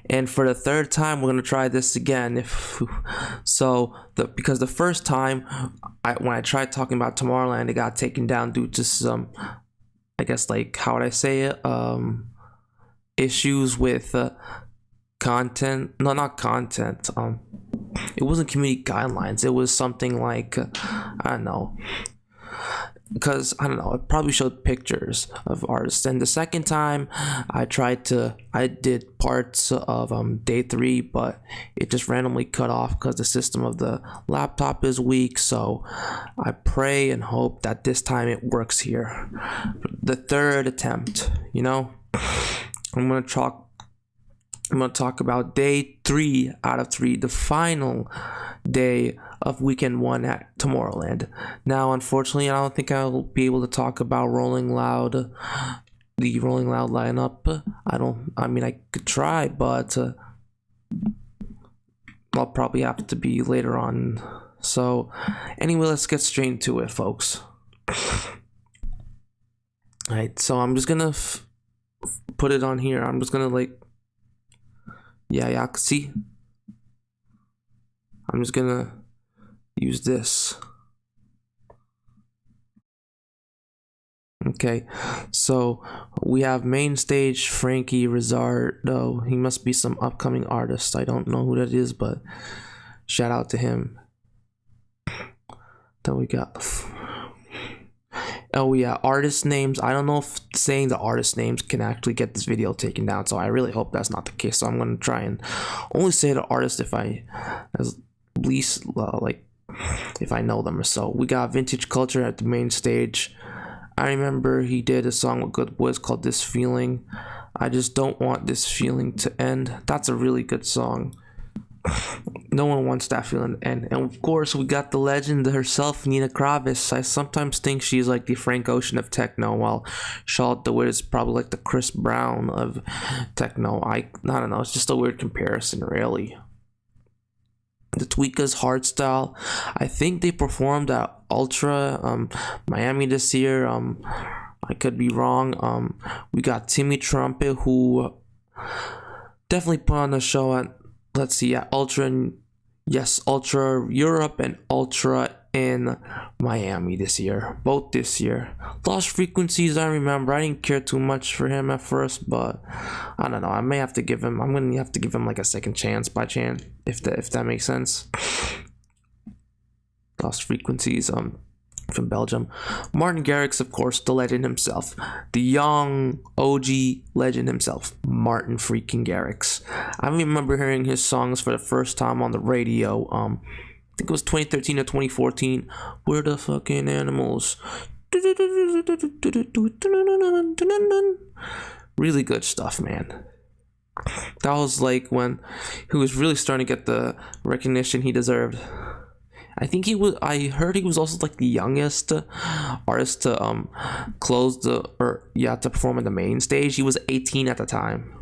And for the third time, we're gonna try this again. Because the first time, when I tried talking about Tomorrowland, it got taken down due to some, I guess, like, how would I say it? Issues with content. No, not content. It wasn't community guidelines. It was something like, I don't know. Because I don't know, it probably showed pictures of artists. And the second time I did parts of day 3, but it just randomly cut off because the system of the laptop is weak. So I pray and hope that this time it works here. The third attempt, you know. I'm gonna talk about day 3 out of 3, the final day of weekend 1 at Tomorrowland. Now, unfortunately, I don't think I'll be able to talk about the Rolling Loud lineup. I mean, I could try, but I'll probably have to be later on. So, anyway, let's get straight into it, folks. Alright, so I'm just gonna put it on here. I'm just gonna, like, yeah, see? I'm just gonna use this. Okay, so we have main stage Frankie Rizzardo. He must be some upcoming artist. I don't know who that is, but shout out to him. Then we got, oh yeah, artist names. I don't know if saying the artist names can actually get this video taken down, so I really hope that's not the case. So I'm gonna try and only say the artist if I, at least like, if I know them or so. We got Vintage Culture at the main stage. I remember he did a song with Good Boys called This Feeling. I just don't want this feeling to end. That's a really good song. No one wants that feeling to end. And of course, we got the legend herself, Nina Kravis. I sometimes think she's like the Frank Ocean of techno, while Charlotte DeWitt is probably like the Chris Brown of techno. I don't know. It's just a weird comparison, really. The Tweakers Hardstyle, I think they performed at Ultra Miami this year. I could be wrong. We got Timmy Trumpet, who definitely put on a show at, let's see, at Ultra, yes, Ultra Europe and Ultra in Miami this year, both this year. Lost Frequencies, I remember, I didn't care too much for him at first, but I don't know, I'm gonna have to give him like a second chance by chance, if that makes sense. Lost Frequencies, from Belgium. Martin Garrix, of course, the legend himself, the young OG legend himself, Martin freaking Garrix. I remember hearing his songs for the first time on the radio. I think it was 2013 or 2014. We're the fucking animals. Really good stuff, man. That was like when he was really starting to get the recognition he deserved. I think he was, I heard he was also like the youngest artist to to perform on the main stage. He was 18 at the time.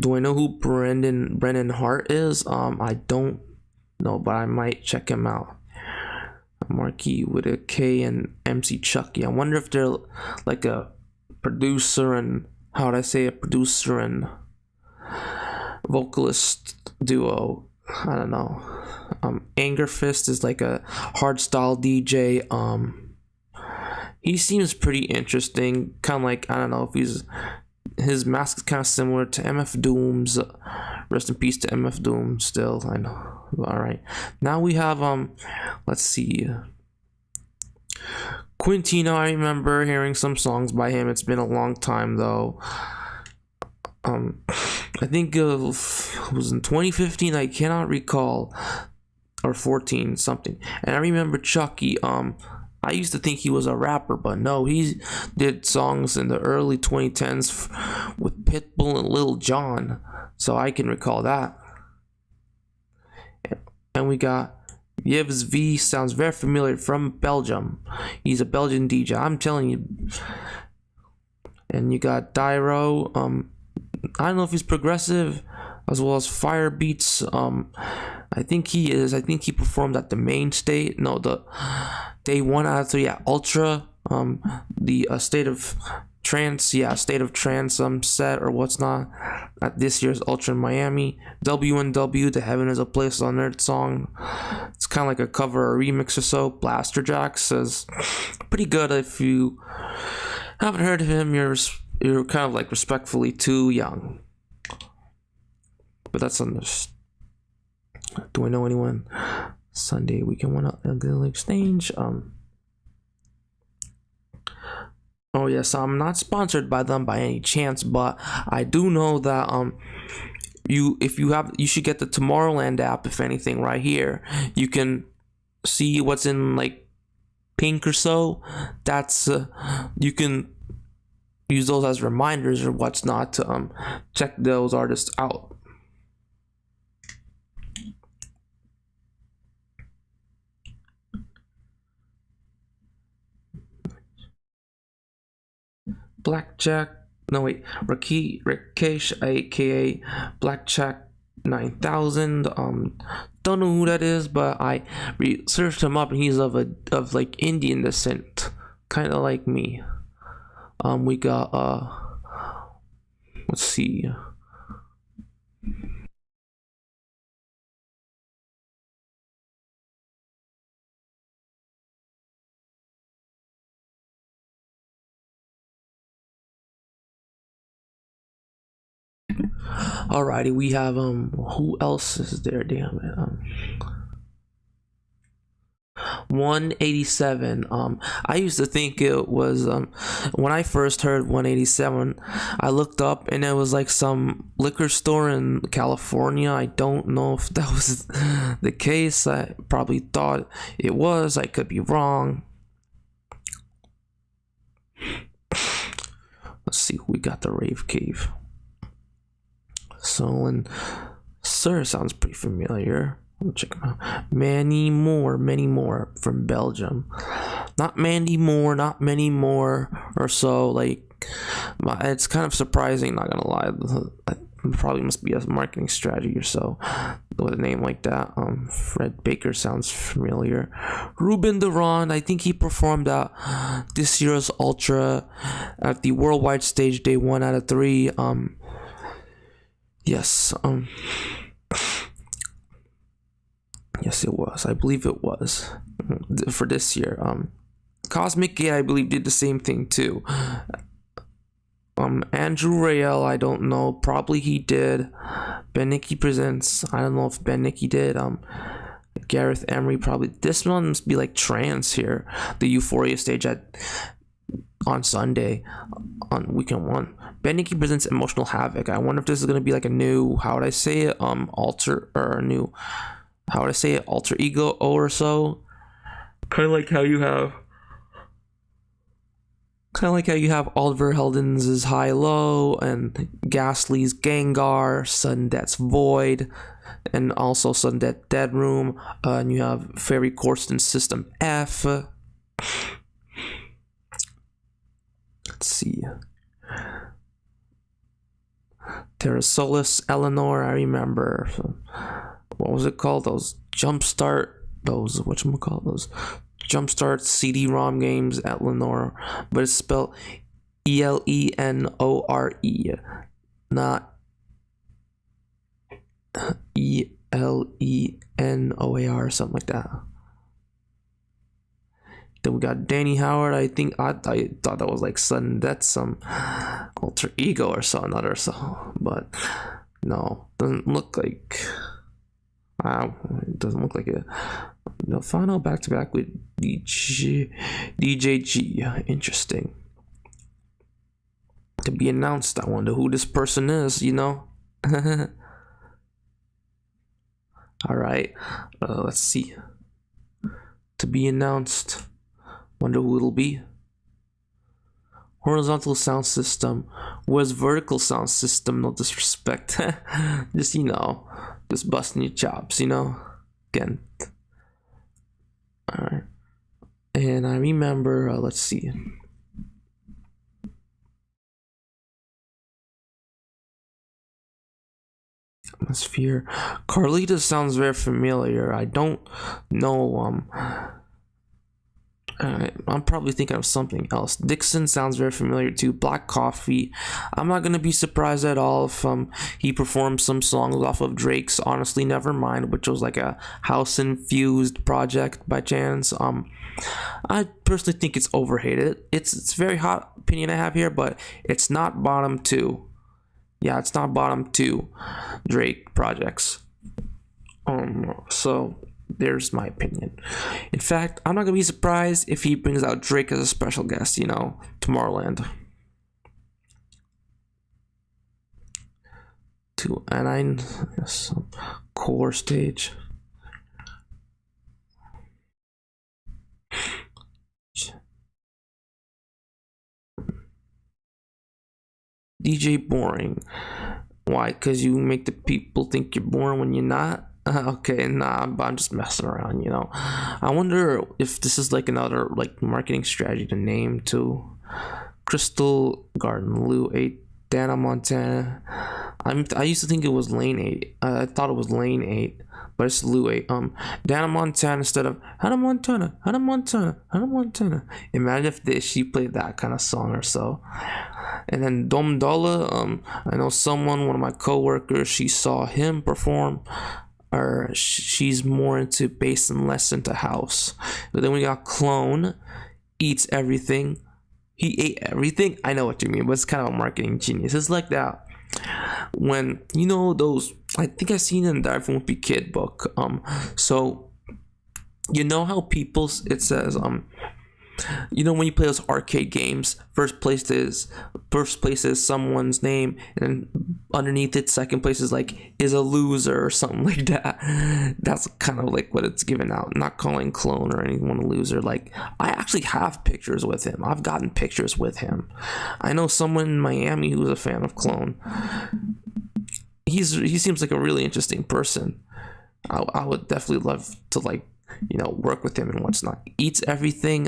Do I know who Brennan Hart is? I don't know, but I might check him out. Marquis with a K and MC Chucky. I wonder if they're like a producer and, how would I say, a producer and vocalist duo. I don't know. Anger Fist is like a hardstyle DJ. He seems pretty interesting. Kind of like, I don't know if his mask is kind of similar to MF Doom's. Rest in peace to MF Doom still, I know. Alright. Now we have, let's see. Quintino, I remember hearing some songs by him. It's been a long time though. I think it was in 2015, I cannot recall. Or 14, something. And I remember Chucky, I used to think he was a rapper, but no, he did songs in the early 2010s with Pitbull and Lil Jon, so I can recall that. And we got Yves V, sounds very familiar, from Belgium. He's a Belgian DJ, I'm telling you. And you got Dyro, I don't know if he's progressive, as well as Fire Beats. I think he is. I think he performed at the main stage. No, the day 1 out of 3 at Ultra the State of Trance, State of Trance set or what's not at this year's Ultra in Miami. W&W, The Heaven is a Place on Earth song. It's kind of like a cover or remix or so. Blaster Jack says pretty good. If you haven't heard of him, you're kind of like respectfully too young. But that's on this. Do I know anyone? Sunday weekend one at the exchange. Oh yes, I'm not sponsored by them by any chance, but I do know that you should get the Tomorrowland app. If anything, right here you can see what's in like pink or so. That's you can use those as reminders or what's not to check those artists out. Blackjack, no wait, Rakesh, aka Blackjack 9000. Don't know who that is, but I researched him up, and he's of like Indian descent, kind of like me. We got let's see. Alrighty, we have who else is there? Damn it. 187. I used to think it was when I first heard 187, I looked up and it was like some liquor store in California. I don't know if that was the case. I probably thought it was. I could be wrong. Let's see who we got. The Rave Cave. Solon Sir sounds pretty familiar. I'll check him out. Many more from Belgium. Not many more, not many more or so. Like, it's kind of surprising, not gonna lie. It probably must be a marketing strategy or so with a name like that. Fred Baker sounds familiar. Ruben Duran, I think he performed at this year's Ultra at the worldwide stage day 1 out of 3. Yes, yes, it was. I believe it was for this year. Cosmic Gate, I believe, did the same thing too. Andrew Rael, I don't know. Probably he did. Ben Nicky Presents. I don't know if Ben Nicky did. Gareth Emery probably. This one must be like trance here. The Euphoria stage on Sunday, on weekend 1. Ben Nicky Presents Emotional Havoc. I wonder if this is gonna be like a new, how would I say it? Alter or a new, how would I say it? Alter ego or so. Kind of like how you have Oliver Heldens' High Low and Ghastly's Gengar, Sudden Death's Void, and also Sudden Death Dead Room. And you have Fairy Corsten's System F. Let's see. Terra Solis, Eleanor, I remember. What was it called? Those Jumpstart CD-ROM games, Eleanor, but it's spelled Elenore, not Eleanoar, something like that. Then we got Danny Howard. I thought that was like Sudden Death, some alter ego or something other, so, but no, doesn't look like. Wow, it doesn't look like it. No, final back to back with DJG. Interesting. To be announced. I wonder who this person is. You know. All right. Let's see. To be announced. Wonder who it'll be. Horizontal sound system. Where's vertical sound system? No disrespect. Just, you know, just busting your chops, you know. Again. Alright. And I remember, let's see. Atmosphere. Carlita sounds very familiar. I don't know I'm probably thinking of something else. Dixon sounds very familiar too. Black Coffee. I'm not gonna be surprised at all if he performs some songs off of Drake's Honestly Nevermind, which was like a house infused project by chance. I personally think it's overhated. It's very hot opinion I have here, but it's not bottom two. Yeah, it's not bottom two Drake projects. So there's my opinion. In fact, I'm not gonna be surprised if he brings out Drake as a special guest, Tomorrowland. And I yes, core stage. DJ boring. Why? Because you make the people think you're boring when you're not? Okay, nah, but I'm just messing around. I wonder if this is like another like marketing strategy to name too. Crystal Garden, Lou 8, Dana Montana. I used to think it was Lane 8. I thought it was Lane 8, but it's Lou 8. Dana Montana instead of Hannah Montana, Hannah Montana, Hannah Montana. Imagine if she played that kind of song or so. And then Dom Dolla, I know one of my coworkers, she saw him perform, or she's more into bass and less into house. But then we got Clone, Eats Everything. He ate everything. I know what you mean, but it's kind of a marketing genius. It's like that when those. I think I've seen in the iPhone Whoopi Kid book. So how it says when you play those arcade games, first place is someone's name, and then underneath it, second place is a loser or something like that. That's kind of like what it's given out. Not calling Clone or anyone a loser. Like, I actually have pictures with him. I've gotten pictures with him. I know someone in Miami who's a fan of Clone. He seems like a really interesting person. I would definitely love to work with him and what's not. Eats Everything.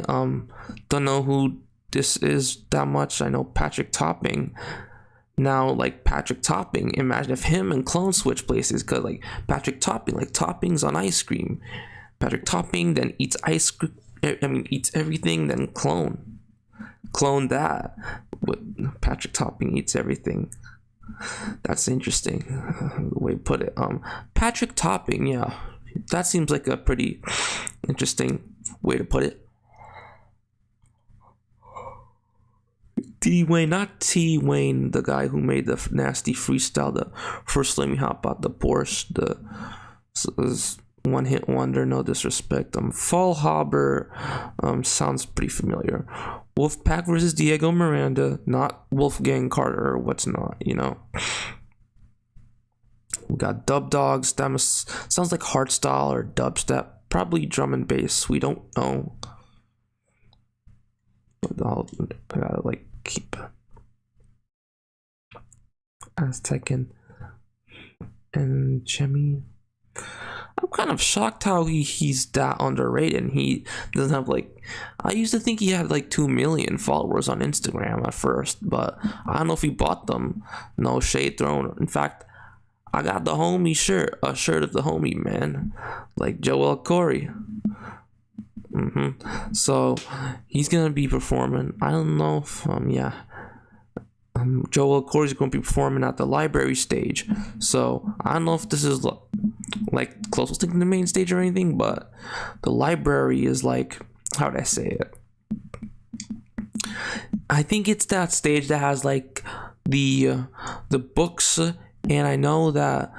Don't know who this is that much. I know Patrick Topping. Now, Patrick Topping, imagine if him and Clone switch places, because Patrick Topping, toppings on ice cream. Patrick Topping then eats ice cream. Eats everything, then Clone that. With Patrick Topping eats everything. That's interesting the way to put it. Patrick Topping, yeah. That seems like a pretty interesting way to put it. T-Wayne, not T-Wayne, the guy who made the nasty freestyle, the first Let Me Hop Out the Porsche, the one hit wonder, no disrespect. Fall Harbor sounds pretty familiar. Wolfpack versus Diego Miranda, not Wolfgang Carter or what's not, We got Dub Dogs. That sounds like hardstyle or dubstep. Probably drum and bass. We don't know. I gotta keep Aztecan and Chemi. I'm kind of shocked how he's that underrated. And he doesn't have I used to think he had 2 million followers on Instagram at first, but I don't know if he bought them. No shade thrown. In fact, I got the homie shirt, a shirt of the homie, man, like Joel Corey. So he's gonna be performing. I don't know if Joel Corey's gonna be performing at the library stage. So I don't know if this is closest to the main stage or anything, but the library is how would I say it? I think it's that stage that has the books. And I know that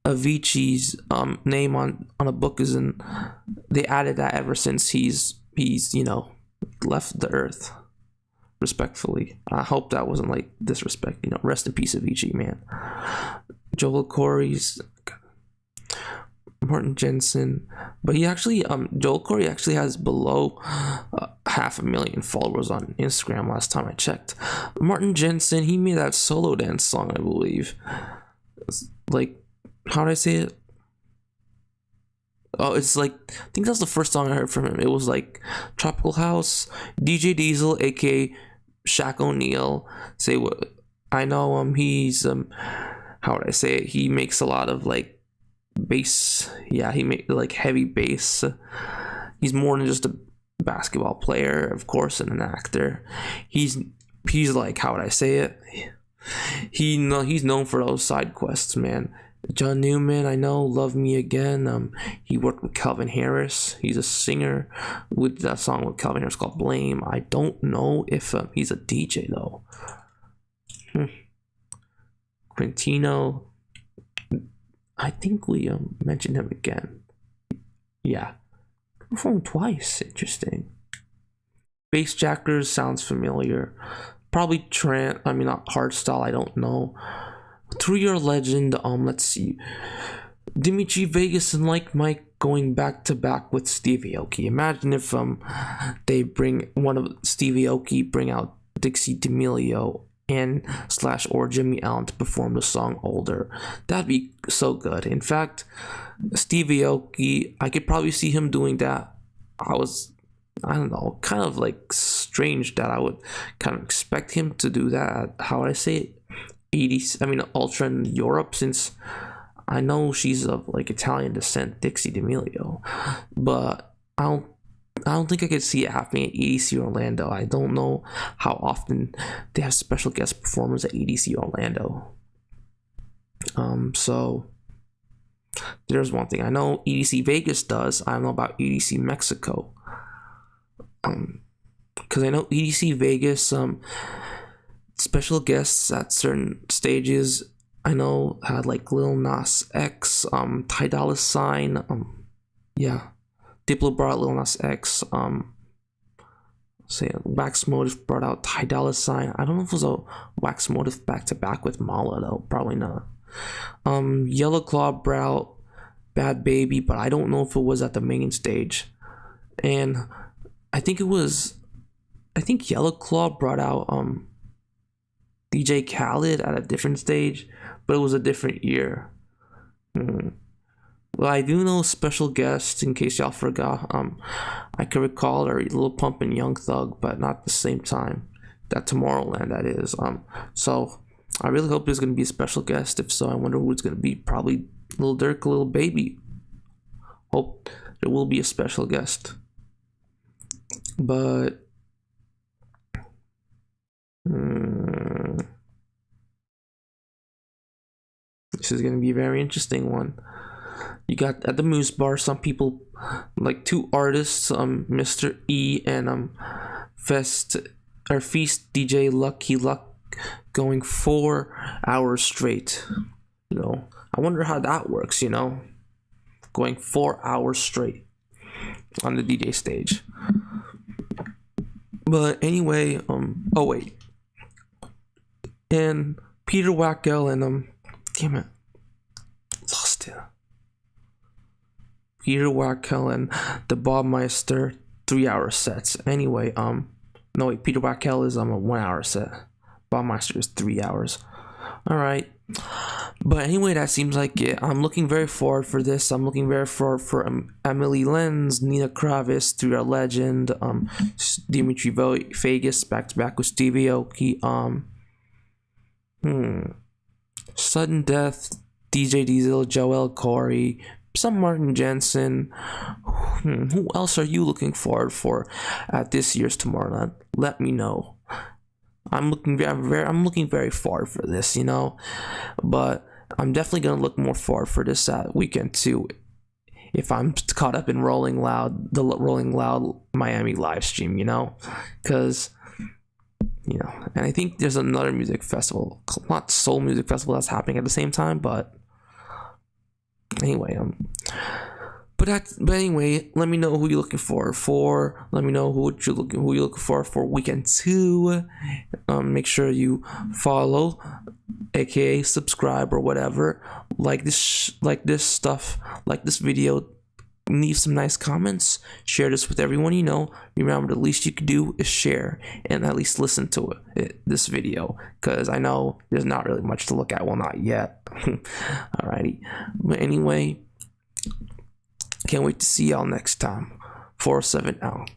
Avicii's name on a book is in. They added that ever since he's left the earth. Respectfully, I hope that wasn't disrespect. Rest in peace, Avicii, man. Joel Corey's, Martin Jensen, but he actually Joel Corey actually has below 500,000 followers on Instagram last time I checked. Martin Jensen, he made that solo dance song, I believe. How did I say it? Oh, it's I think that's the first song I heard from him. It was Tropical House. DJ Diesel, aka Shaq O'Neal. Say what? I know he's how would I say it? He makes a lot of bass. Yeah, he makes heavy bass. He's more than just a basketball player, of course, and an actor. He's like, how would I say it? He's known for those side quests, man. John Newman, I know, Love Me Again. He worked with Calvin Harris. He's a singer with that song with Calvin Harris called Blame. I don't know if he's a DJ though. Quintino, I think we mentioned him again. Yeah, performed twice. Interesting. Bassjackers sounds familiar. Probably not hardstyle. I don't know. Through Your Legend. Let's see. Dimitri Vegas and Like Mike going back to back with Stevie Aoki. Imagine if they bring one of Stevie Aoki, bring out Dixie D'Amelio and / or Jimmy Allen to perform the song Older. That'd be so good. In fact, Stevie Aoki, I could probably see him doing that. I don't know, kind of like strange that I would kind of expect him to do that at, how would I say it, 80s, Ultra in Europe, since I know she's of like Italian descent, Dixie D'Amelio, but I don't think I could see it happening at EDC Orlando. I don't know how often they have special guest performers at EDC Orlando. So there's one thing I know EDC Vegas does. I don't know about EDC Mexico. Because I know EDC Vegas, special guests at certain stages, I know had like Lil Nas X, Ty Dolla $ign, yeah, Diplo brought Lil Nas X, say Wax Motive brought out Ty Dolla $ign. I don't know if it was a Wax Motive back to back with Mala though, probably not. Yellow Claw brought out Bad Baby, but I don't know if it was at the main stage. And I think Yellow Claw brought out DJ Khaled at a different stage, but it was a different year. Well, I do know special guests, in case y'all forgot. I can recall are Lil Pump and Young Thug, but not at the same time. That Tomorrowland, that is. So I really hope there's gonna be a special guest. If so, I wonder who it's gonna be. Probably Lil Durk, Lil Baby. Hope there will be a special guest. But this is going to be a very interesting one. You got at the Moose Bar some people, like two artists, Mr. E and Feast DJ Lucky Luck, going 4 hours straight. I wonder how that works, going 4 hours straight on the DJ stage. But anyway, oh wait, and Peter Wackel and damn it, lost it. Peter Wackel and the Bob Meister 3 hour sets. Anyway, no wait, Peter Wackel is a 1 hour set. Bob Meister is 3 hours. All right. But anyway, that seems like it. I'm looking very forward for this. I'm looking very forward for Emily Lenz, Nina Kravis, Through Your Legend, Dimitri Vegas back to back with Stevie Aoki, Sudden Death, DJ Diesel, Joel Corey, some Martin Jensen. Who else are you looking forward for at this year's Tomorrowland? Let me know. I'm looking very forward for this, but I'm definitely gonna look more forward for this weekend too. If I'm caught up in the Rolling Loud Miami live stream, because and I think there's another music festival, not Soul Music Festival, that's happening at the same time. But anyway, But anyway, let me know who you're looking for. Let me know who you're looking for weekend 2. Make sure you follow, aka subscribe or whatever. Like this stuff, like this video. Leave some nice comments. Share this with everyone you know. Remember, the least you can do is share and at least listen to this video, because I know there's not really much to look at. Well, not yet. Alrighty. But anyway, can't wait to see y'all next time. 407 out.